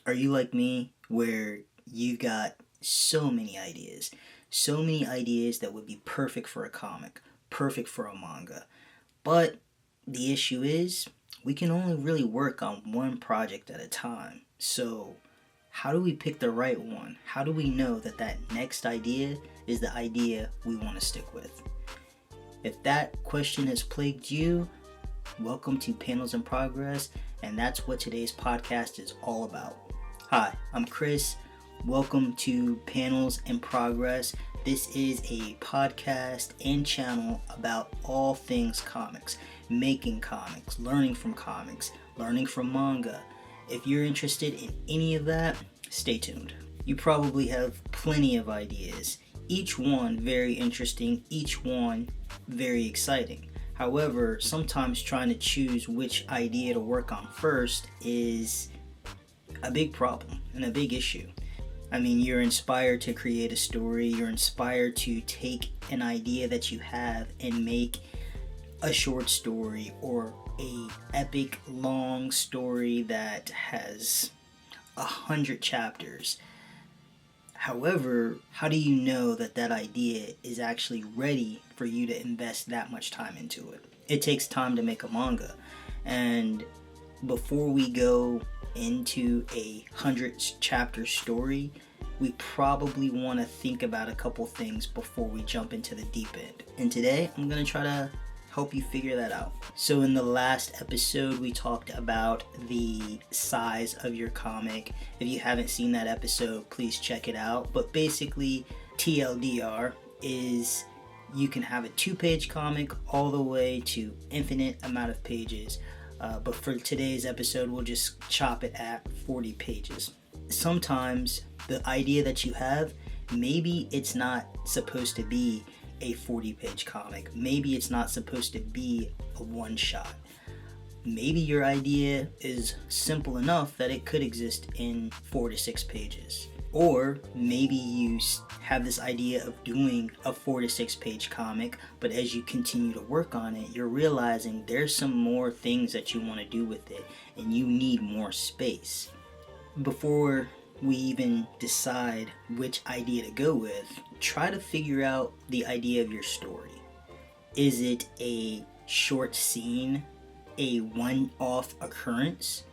Are you like me where you've got so many ideas? So many ideas that would be perfect for a comic, perfect for a manga. But the issue is, we can only really work on one project at a time. So, how do we pick the right one? How do we know that that next idea is the idea we want to stick with? If that question has plagued you, welcome to Panels in Progress, and that's what today's podcast is all about. Hi, I'm Chris. Welcome to Panels in Progress. This is a podcast and channel about all things comics, making comics, learning from manga. If you're interested in any of that, stay tuned. You probably have plenty of ideas, each one very interesting, each one very exciting. However, sometimes trying to choose which idea to work on first is a big problem and a big issue. I mean, you're inspired to create a story, you're inspired to take an idea that you have and make a short story or a epic long story that has 100 chapters. However, how do you know that that idea is actually ready for you to invest that much time into it? It takes time to make a manga, and before we go into a 100 chapter story, we probably want to think about a couple things before we jump into the deep end. And today I'm going to try to help you figure that out. So in the last episode, we talked about the size of your comic. If you haven't seen that episode, please check it out. But basically, TLDR is you can have a 2-page comic all the way to infinite amount of pages. But for today's episode, we'll just chop it at 40 pages. Sometimes the idea that you have, maybe it's not supposed to be a 40-page comic. Maybe it's not supposed to be a one-shot. Maybe your idea is simple enough that it could exist in 4 to 6 pages. Or maybe you have this idea of doing a 4 to 6 page comic, but as you continue to work on it, you're realizing there's some more things that you want to do with it, and you need more space. Before we even decide which idea to go with, try to figure out the idea of your story. Is it a short scene, a one-off occurrence?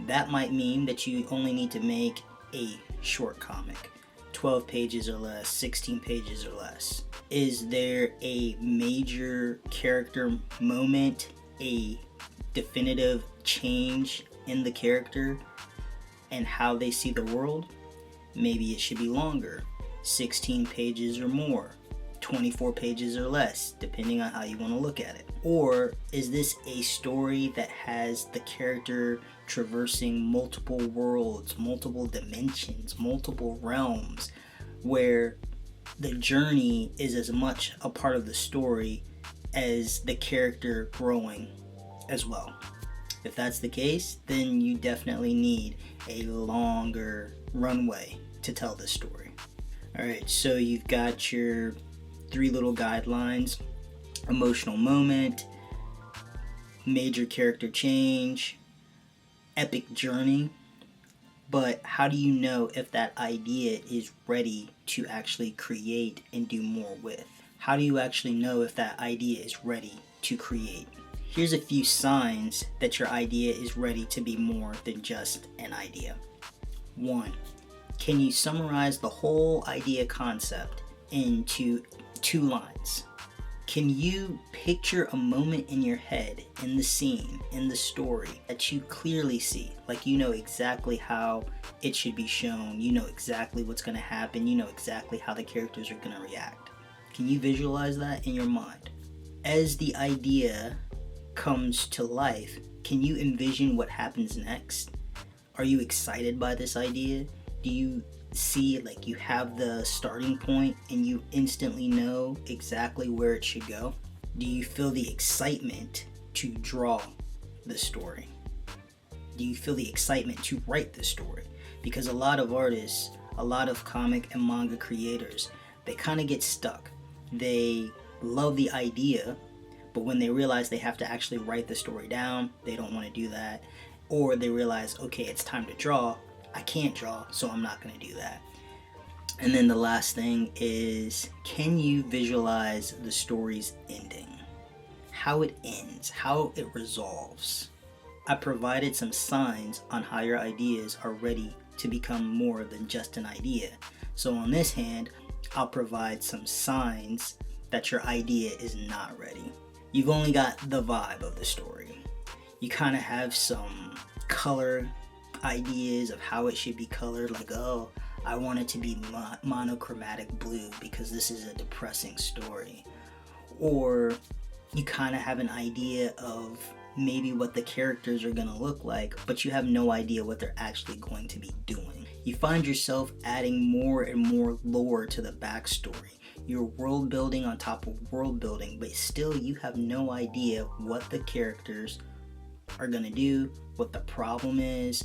That might mean that you only need to make a short comic, 12 pages or less, 16 pages or less. Is there a major character moment, a definitive change in the character and how they see the world? Maybe it should be longer, 16 pages or more, 24 pages or less, depending on how you want to look at it. Or is this a story that has the character traversing multiple worlds, multiple dimensions, multiple realms, where the journey is as much a part of the story as the character growing as well? If that's the case, then you definitely need a longer runway to tell this story. Alright, so you've got your 3 little guidelines: emotional moment, major character change, epic journey. But how do you know if that idea is ready to actually create and do more with? How do you actually know if that idea is ready to create? Here's a few signs that your idea is ready to be more than just an idea. 1. Can you summarize the whole idea concept into 2 lines? Can you picture a moment in your head, in the scene, in the story, that you clearly see? Like, you know exactly how it should be shown, you know exactly what's going to happen, you know exactly how the characters are going to react. Can you visualize that in your mind? As the idea comes to life, can you envision what happens next? Are you excited by this idea? Do you see, like, you have the starting point and you instantly know exactly where it should go? Do you feel the excitement to draw the story? Do you feel the excitement to write the story? Because a lot of artists, a lot of comic and manga creators, they kind of get stuck. They love the idea, but when they realize they have to actually write the story down, they don't want to do that. Or they realize, okay, it's time to draw, I can't draw, so I'm not going to do that. And then the last thing is, can you visualize the story's ending? How it ends, how it resolves. I provided some signs on how your ideas are ready to become more than just an idea. So on this hand, I'll provide some signs that your idea is not ready. You've only got the vibe of the story. You kind of have some color ideas of how it should be colored, like, oh, I want it to be monochromatic blue because this is a depressing story. Or you kind of have an idea of maybe what the characters are going to look like, but you have no idea what they're actually going to be doing. You find yourself adding more and more lore to the backstory. You're world building on top of world building, but still you have no idea what the characters are going to do, what the problem is,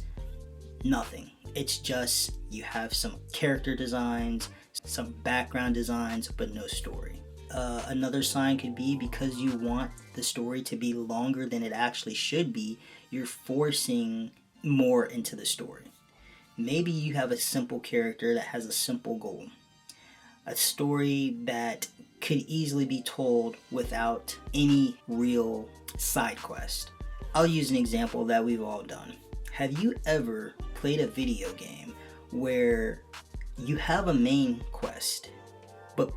nothing. It's just you have some character designs, some background designs, but no story. Another sign could be, because you want the story to be longer than it actually should be, you're forcing more into the story. Maybe you have a simple character that has a simple goal. A story that could easily be told without any real side quest. I'll use an example that we've all done. Have you ever played a video game where you have a main quest, but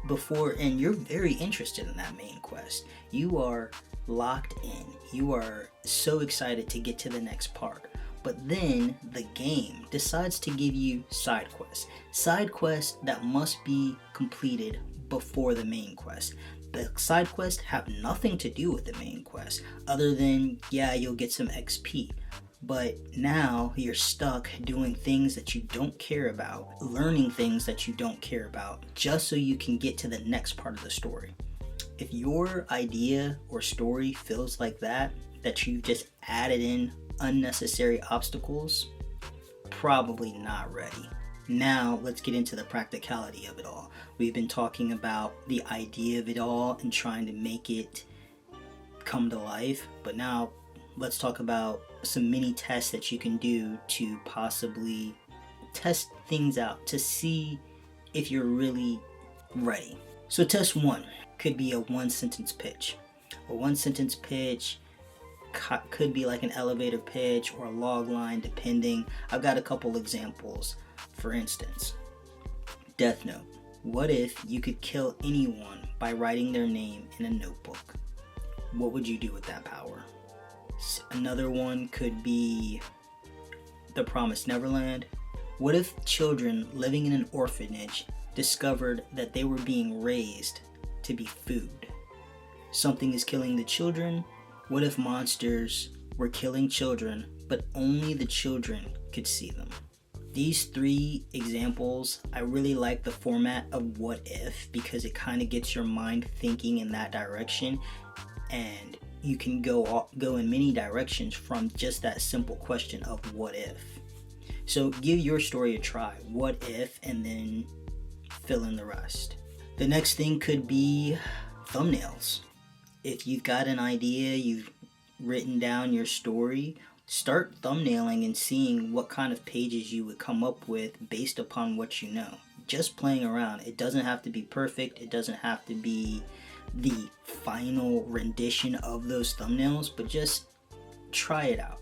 and you're very interested in that main quest. You are locked in. You are so excited to get to the next part. But then the game decides to give you side quests. Side quests that must be completed before the main quest. The side quests have nothing to do with the main quest, other than, yeah, you'll get some XP. But now you're stuck doing things that you don't care about, learning things that you don't care about, just so you can get to the next part of the story. If your idea or story feels like that you've just added in unnecessary obstacles, probably not ready. Now let's get into the practicality of it all. We've been talking about the idea of it all and trying to make it come to life, but now let's talk about some mini tests that you can do to possibly test things out to see if you're really ready. So test 1 could be a 1-sentence pitch. A 1-sentence pitch could be like an elevator pitch or a log line, depending. I've got a couple examples. For instance, Death Note. What if you could kill anyone by writing their name in a notebook? What would you do with that power? Another one could be The Promised Neverland. What if children living in an orphanage discovered that they were being raised to be food? Something is killing the children. What if monsters were killing children, but only the children could see them? These 3 examples, I really like the format of what if, because it kind of gets your mind thinking in that direction, and you can go in many directions from just that simple question of what if. So give your story a try. What if, and then fill in the rest. The next thing could be thumbnails. If you've got an idea, you've written down your story, start thumbnailing and seeing what kind of pages you would come up with based upon what you know. Just playing around. It doesn't have to be perfect. It doesn't have to be the final rendition of those thumbnails, but just try it out.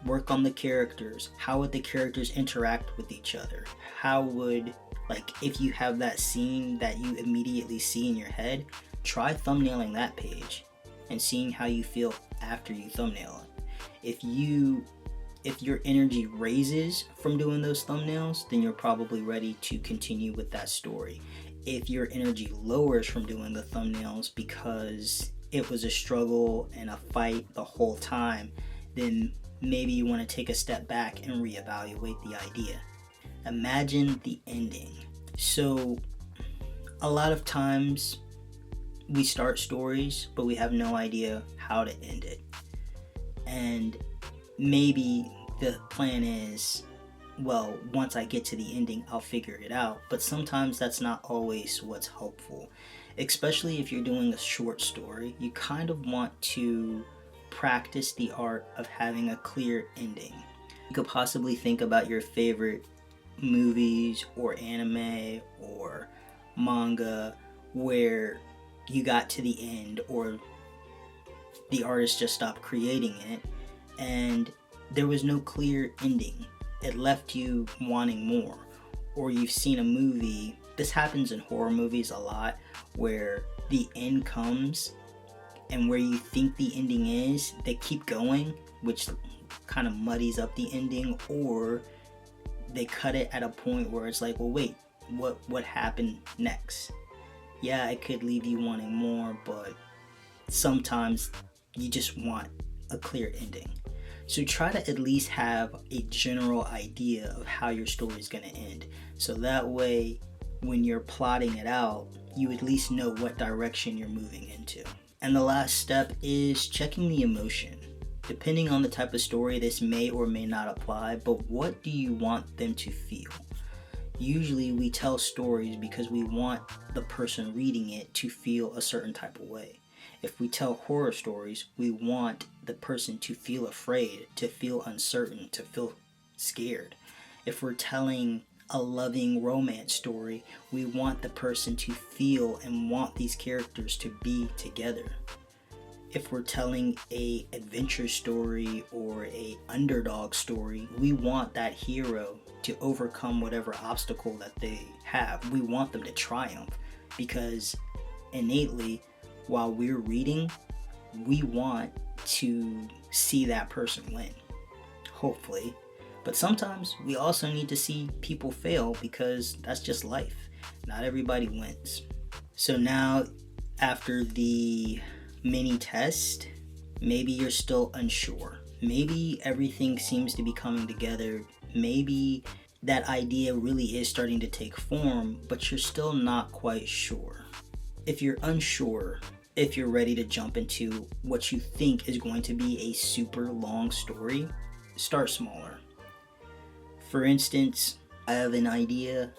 Work on the characters. How would the characters interact with each other? How would, if you have that scene that you immediately see in your head, try thumbnailing that page and seeing how you feel after you thumbnail it. If your energy raises from doing those thumbnails, then you're probably ready to continue with that story. If your energy lowers from doing the thumbnails because it was a struggle and a fight the whole time, then maybe you want to take a step back and reevaluate the idea. Imagine the ending. So a lot of times we start stories, but we have no idea how to end it. And maybe the plan is, well, once I get to the ending, I'll figure it out. But sometimes that's not always what's helpful. Especially if you're doing a short story, you kind of want to practice the art of having a clear ending. could possibly think about your favorite movies or anime or manga where you got to the end or the artist just stopped creating it and there was no clear ending. It left you wanting more. Or you've seen a movie, this happens in horror movies a lot, where the end comes and where you think the ending is, they keep going, which kind of muddies up the ending, or they cut it at a point where it's like, well, wait, what happened next? Yeah, it could leave you wanting more, but sometimes you just want a clear ending. So try to at least have a general idea of how your story is going to end. So that way, when you're plotting it out, you at least know what direction you're moving into. And the last step is checking the emotion. Depending on the type of story, this may or may not apply, but what do you want them to feel? Usually we tell stories because we want the person reading it to feel a certain type of way. If we tell horror stories, we want the person to feel afraid, to feel uncertain, to feel scared. If we're telling a loving romance story, we want the person to feel and want these characters to be together. If we're telling a adventure story or a underdog story, we want that hero to overcome whatever obstacle that they have. We want them to triumph because innately, while we're reading, we want to see that person win, hopefully. But sometimes we also need to see people fail because that's just life. Not everybody wins. So now, after the mini test, maybe you're still unsure. Maybe everything seems to be coming together. Maybe that idea really is starting to take form, but you're still not quite sure. If you're unsure, if you're ready to jump into what you think is going to be a super long story, start smaller. For instance, I have an idea,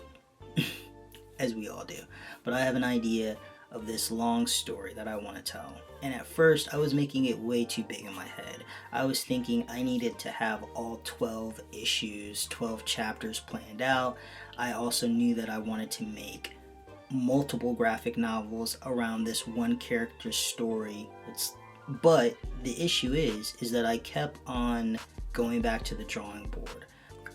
as we all do, but I have an idea of this long story that I want to tell. And at first, I was making it way too big in my head. I was thinking I needed to have all 12 issues, 12 chapters planned out. I also knew that I wanted to make multiple graphic novels around this one character's story. But the issue is that I kept on going back to the drawing board.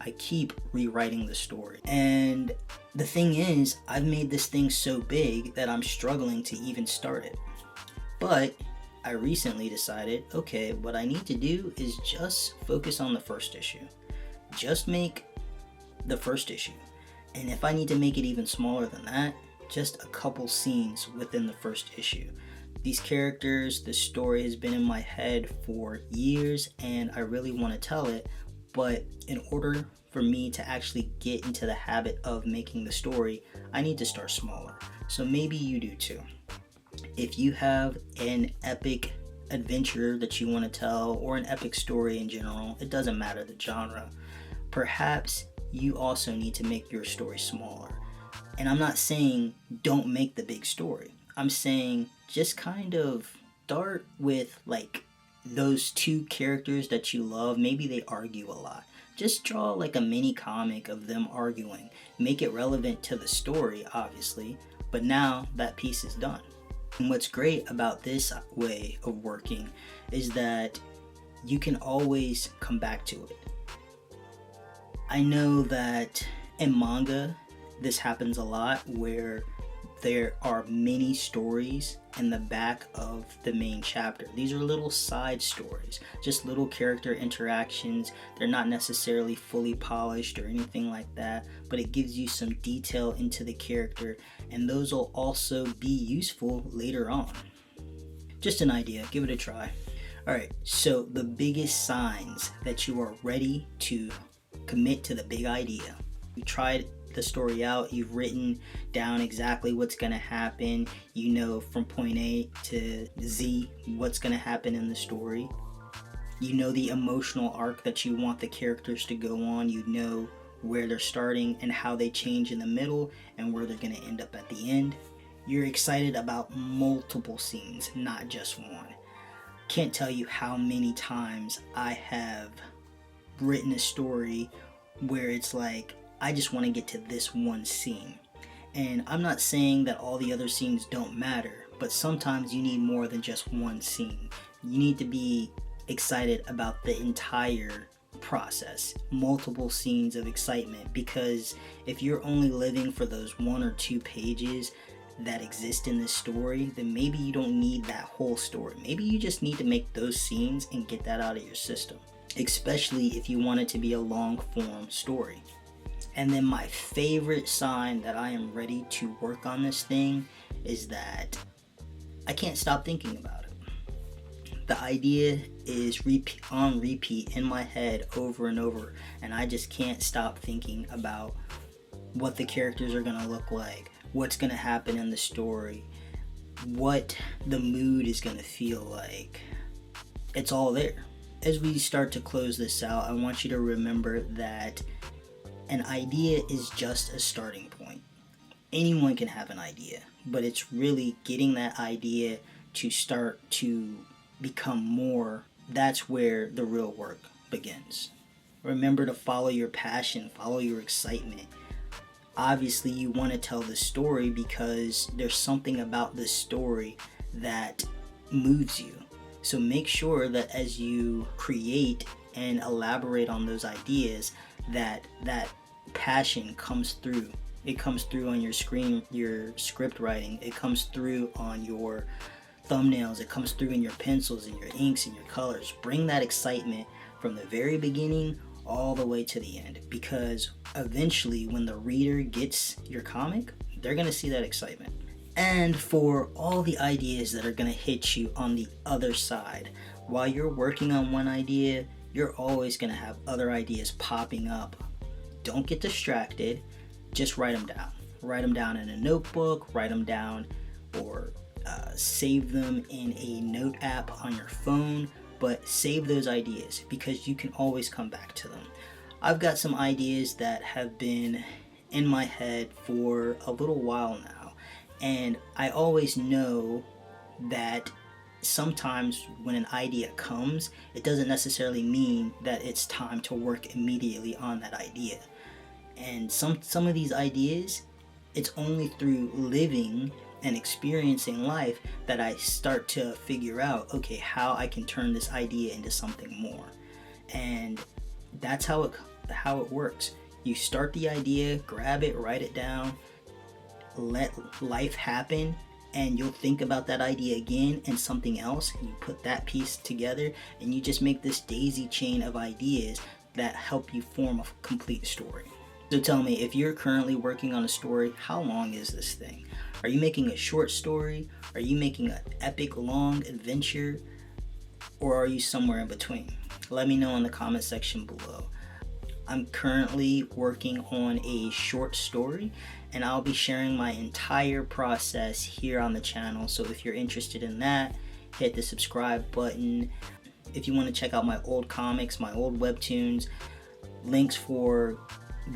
I keep rewriting the story. And the thing is, I've made this thing so big that I'm struggling to even start it. But I recently decided, okay, what I need to do is just focus on the first issue. Just make the first issue. And if I need to make it even smaller than that, just a couple scenes within the first issue. These characters, the story has been in my head for years and I really want to tell it, but in order for me to actually get into the habit of making the story, I need to start smaller. So maybe you do too. If you have an epic adventure that you want to tell or an epic story in general, it doesn't matter the genre, perhaps you also need to make your story smaller. And I'm not saying don't make the big story. I'm saying just kind of start with like those two characters that you love. Maybe they argue a lot. Just draw like a mini comic of them arguing. Make it relevant to the story, obviously. But now that piece is done. And what's great about this way of working is that you can always come back to it. I know that in manga, this happens a lot where there are many stories in the back of the main chapter. These are little side stories, just little character interactions. They're not necessarily fully polished or anything like that, but it gives you some detail into the character, and those will also be useful later on. Just an idea, give it a try. Alright, so the biggest signs that you are ready to commit to the big idea. You tried the story out, you've written down exactly what's going to happen, you know from point A to Z what's going to happen in the story, you know the emotional arc that you want the characters to go on, you know where they're starting and how they change in the middle and where they're going to end up at the end. You're excited about multiple scenes, not just one. Can't tell you how many times I have written a story where it's like, I just want to get to this one scene. And I'm not saying that all the other scenes don't matter, but sometimes you need more than just one scene. You need to be excited about the entire process, multiple scenes of excitement, because if you're only living for those 1 or 2 pages that exist in this story, then maybe you don't need that whole story. Maybe you just need to make those scenes and get that out of your system, especially if you want it to be a long form story. And then my favorite sign that I am ready to work on this thing is that I can't stop thinking about it. The idea is on repeat in my head over and over, and I just can't stop thinking about what the characters are going to look like, what's going to happen in the story, what the mood is going to feel like. It's all there. As we start to close this out, I want you to remember that an idea is just a starting point. Anyone can have an idea, but it's really getting that idea to start to become more. That's where the real work begins. Remember to follow your passion, follow your excitement. Obviously, you want to tell the story because there's something about this story that moves you. So make sure that as you create and elaborate on those ideas, that passion comes through. It comes through on your screen, your script writing. It comes through on your thumbnails. It comes through in your pencils and your inks and your colors. Bring that excitement from the very beginning all the way to the end, because eventually when the reader gets your comic, they're going to see that excitement. And for all the ideas that are going to hit you on the other side, while you're working on one idea, you're always going to have other ideas popping up. Don't get distracted. Just write them down. Write them down in a notebook, write them down, or save them in a note app on your phone. But save those ideas because you can always come back to them. I've got some ideas that have been in my head for a little while now, and I always know that sometimes when an idea comes, it doesn't necessarily mean that it's time to work immediately on that idea. And some of these ideas, it's only through living and experiencing life that I start to figure out, okay, how I can turn this idea into something more. And that's how it works. You start the idea, grab it, write it down, let life happen, and you'll think about that idea again and something else, and you put that piece together, and you just make this daisy chain of ideas that help you form a complete story. So tell me, if you're currently working on a story, how long is this thing? Are you making a short story? Are you making an epic long adventure? Or are you somewhere in between? Let me know in the comment section below. I'm currently working on a short story, and I'll be sharing my entire process here on the channel. So if you're interested in that, hit the subscribe button. If you want to check out my old comics, my old webtoons, links for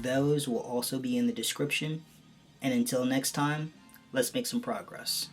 those will also be in the description. And until next time, let's make some progress.